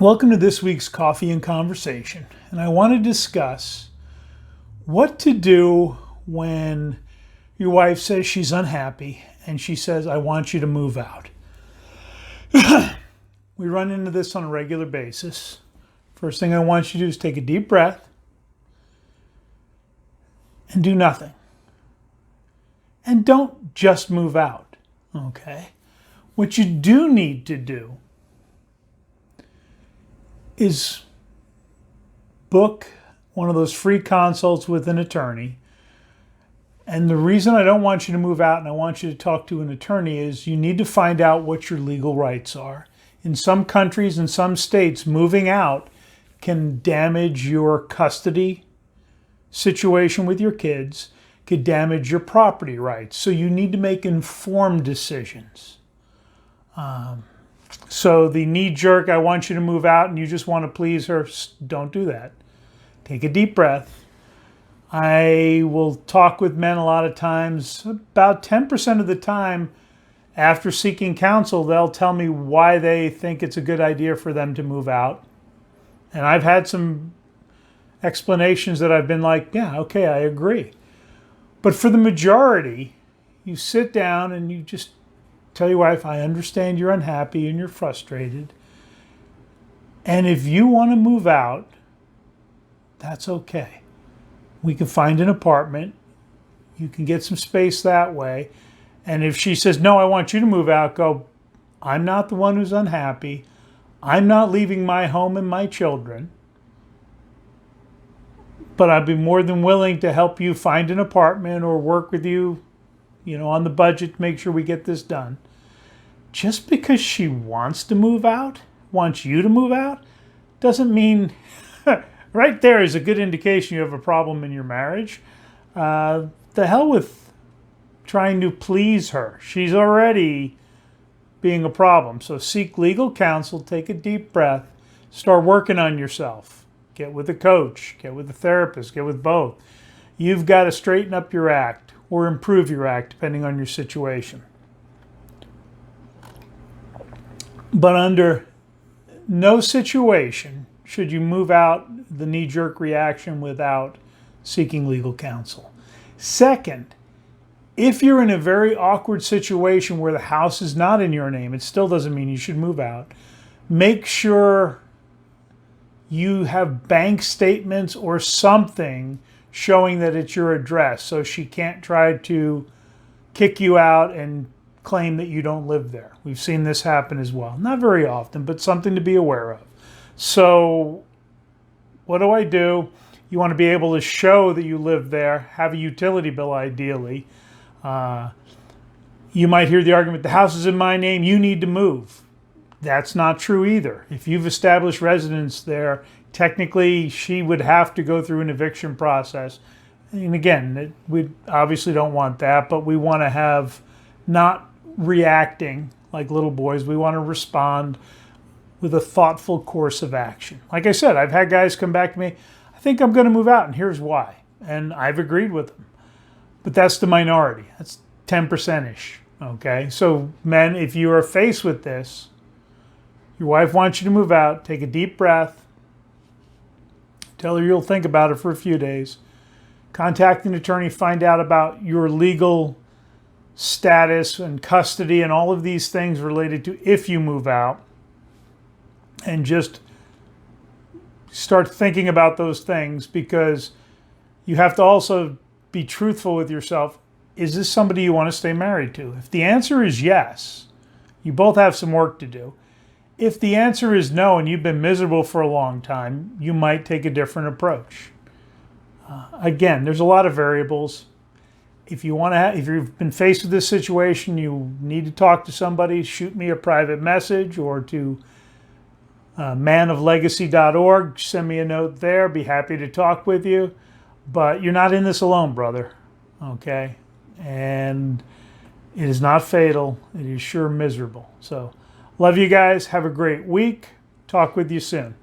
Welcome to this week's Coffee and Conversation, and I want to discuss what to do when your wife says she's unhappy and she says, I want you to move out. We run into this on a regular basis. First thing I want you to do is take a deep breath and do nothing. And don't just move out, okay? What you do need to do is book one of those free consults with an attorney. And the reason I don't want you to move out and I want you to talk to an attorney is you need to find out what your legal rights are. In some countries and some states, moving out can damage your custody situation with your kids, could damage your property rights. So you need to make informed decisions. So the knee-jerk, I want you to move out and you just want to please her, don't do that. Take a deep breath. I will talk with men a lot of times. About 10% of the time, after seeking counsel, they'll tell me why they think it's a good idea for them to move out. And I've had some explanations that I've been like, yeah, okay, I agree. But for the majority, you sit down and you just tell your wife, I understand you're unhappy and you're frustrated. And if you want to move out, that's okay. We can find an apartment. You can get some space that way. And if she says, no, I want you to move out, go, I'm not the one who's unhappy. I'm not leaving my home and my children. But I'd be more than willing to help you find an apartment or work with you, on the budget to make sure we get this done. Just because she wants to move out, wants you to move out, doesn't mean right there is a good indication you have a problem in your marriage. The hell with trying to please her. She's already being a problem. So seek legal counsel, take a deep breath, start working on yourself. Get with a coach, get with a therapist, get with both. You've got to straighten up your act or improve your act depending on your situation. But under no situation should you move out the knee-jerk reaction without seeking legal counsel. Second, if you're in a very awkward situation where the house is not in your name, it still doesn't mean you should move out. Make sure you have bank statements or something showing that it's your address so she can't try to kick you out and claim that you don't live there. We've seen this happen as well. Not very often, but something to be aware of. So what do? You want to be able to show that you live there, have a utility bill ideally. You might hear the argument, the house is in my name, you need to move. That's not true either. If you've established residence there, technically she would have to go through an eviction process. And again, we obviously don't want that, but we want to have not reacting like little boys. We want to respond with a thoughtful course of action. Like I said, I've had guys come back to me, I think I'm going to move out and here's why. And I've agreed with them. But that's the minority. That's 10%-ish. Okay? So men, if you are faced with this, your wife wants you to move out, take a deep breath, tell her you'll think about it for a few days, contact an attorney, find out about your legal status and custody and all of these things related to if you move out, and just start thinking about those things, because you have to also be truthful with yourself. Is this somebody you want to stay married to? If the answer is yes, you both have some work to do. If the answer is no and you've been miserable for a long time, you might take a different approach. Again, there's a lot of variables. If you've been faced with this situation, you need to talk to somebody, shoot me a private message or to manoflegacy.org. Send me a note there. Be happy to talk with you. But you're not in this alone, brother. Okay? And it is not fatal. It is sure miserable. So, love you guys. Have a great week. Talk with you soon.